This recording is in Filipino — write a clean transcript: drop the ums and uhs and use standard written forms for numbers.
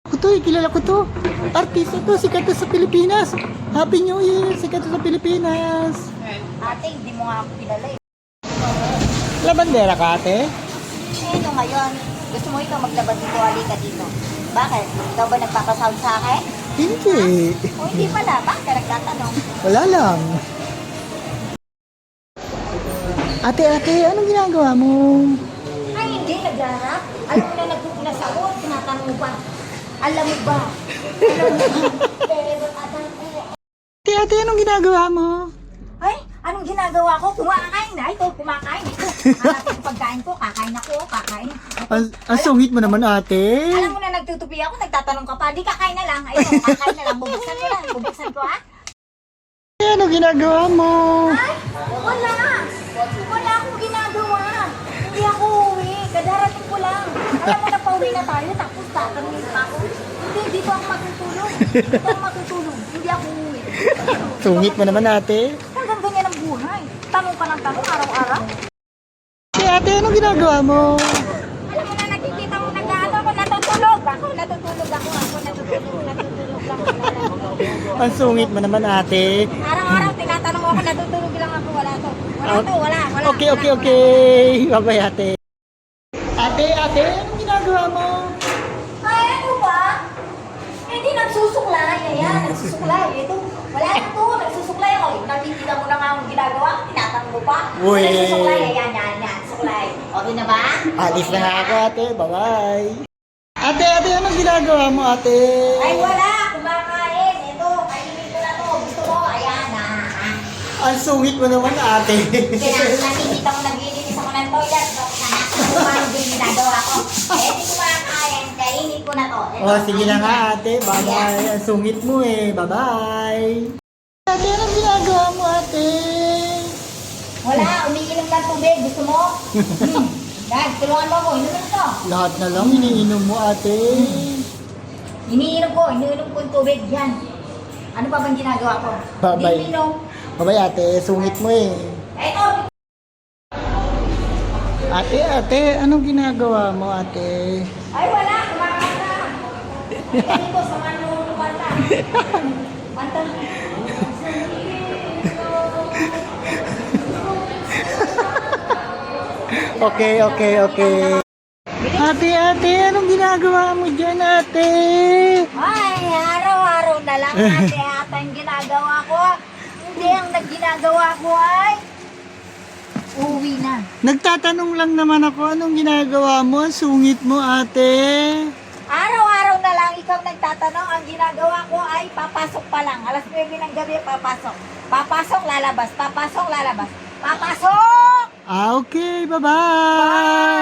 Ako to, kilala ko to. Artista to, sikat to sa Pilipinas. Happy New Year, sikat to sa Pilipinas. Ate, hindi mo nga ako kilala eh. Labandera ka, ate? Ito ngayon, gusto mo ikaw maglabas dito, halika dito. Bakit? Ikaw ba nagpapasound sa akin? Hindi. O hindi pala, bakit ka nagtatanong? Wala lang. Ate, anong ginagawa mo? Ay, hindi, nagharap. Alam mo na nagpupunas ako, tinatanong mo ba? Alam mo ba? Pero atang Ate, anong ginagawa mo? Ay, anong ginagawa ko? Kumakain na. Ito, kumakain. Ito, hanapin yung pagkain ko. Kakain ako, kakain. Ang sungit mo naman, ate. Alam mo na nagtutupi ako, nagtatanong ka pa. Di kakain na lang. Ayun, kakain na lang. Bubuksan ko lang. Bubuksan ko, ha? Anong ginagawa mo? Ay, wala. Wala akong ginagawa. Hindi ako uwi. Kadarating ko lang. Alam mo na pauwi na tayo, tapos tatanungin pa ako. Hindi, dito ako matutulog. Dito ako matutulog. Hindi ako uwi. Sungit mo naman, ate. Hanggang ganyan ang buhay. Tanong ka ng tanong araw-araw. Ate, anong ginagawa mo? Alam mo na nakikita mo nag-ano ako natutulog. Ako natutulog ako. Ako natutulog lang. Ang sungit mo naman, ate. Araw-araw tinatanong mo ako natutulog lang ako. Wala to. Wala. Okay. Bye-bye, ate. Ate, anong ginagawa mo? Ay, ano ba? Hindi nagsusuklay. Ayan, nagsusuklay. Ito, wala na to. Nagsusuklay ako. Nakikita mo na nga ang ginagawa. Tinatanong mo pa. Uy. Nagsusuklay. Ayan. Suklay. Okay na ba? Alis na nga ako, ate. Bye-bye. Ate, anong ginagawa mo, ate? Ay, wala. Kumakain. Ito, kainin ko na to. Gusto mo? Ayan, Ang sungit mo naman, ate. Nakikita mo naglilinis ako ng toilet. Kung paano din ginagawa ko. Eh, di kumakain. Kainin ko na to. Ito, Sige na kainin nga, ko. ate. Bye-bye. Ang sungit mo eh. Bye-bye. Ate, anong ginagawa mo, ate? Wala, umiinom ng tubig. Gusto mo? Dad, tulungan mo ako. Inumin to. Lahat na lang iniinom mo, ate. Iniinom ko yung tubig. Yan. Ano pa bang ginagawa ko? Babay. Iniinom. Bye-bye, ate. Sungit mo eh. Eto. Ate, anong ginagawa mo, ate? Ay, wala. Kumakain na. Ganito, samahan mo kumanta. Kanta. Okay. Ate, anong ginagawa mo dyan, ate? Ay, araw-araw na lang ate ata yung ginagawa ko. Hindi, ang ginagawa ko ay uwi na. Nagtatanong lang naman ako, anong ginagawa mo? Ang sungit mo, ate. Araw-araw na lang ikaw nagtatanong, ang ginagawa ko ay papasok pa lang. Alas 9 ng gabi, papasok. Papasok, lalabas. Papasok, lalabas. Papasok! Okay, bye-bye.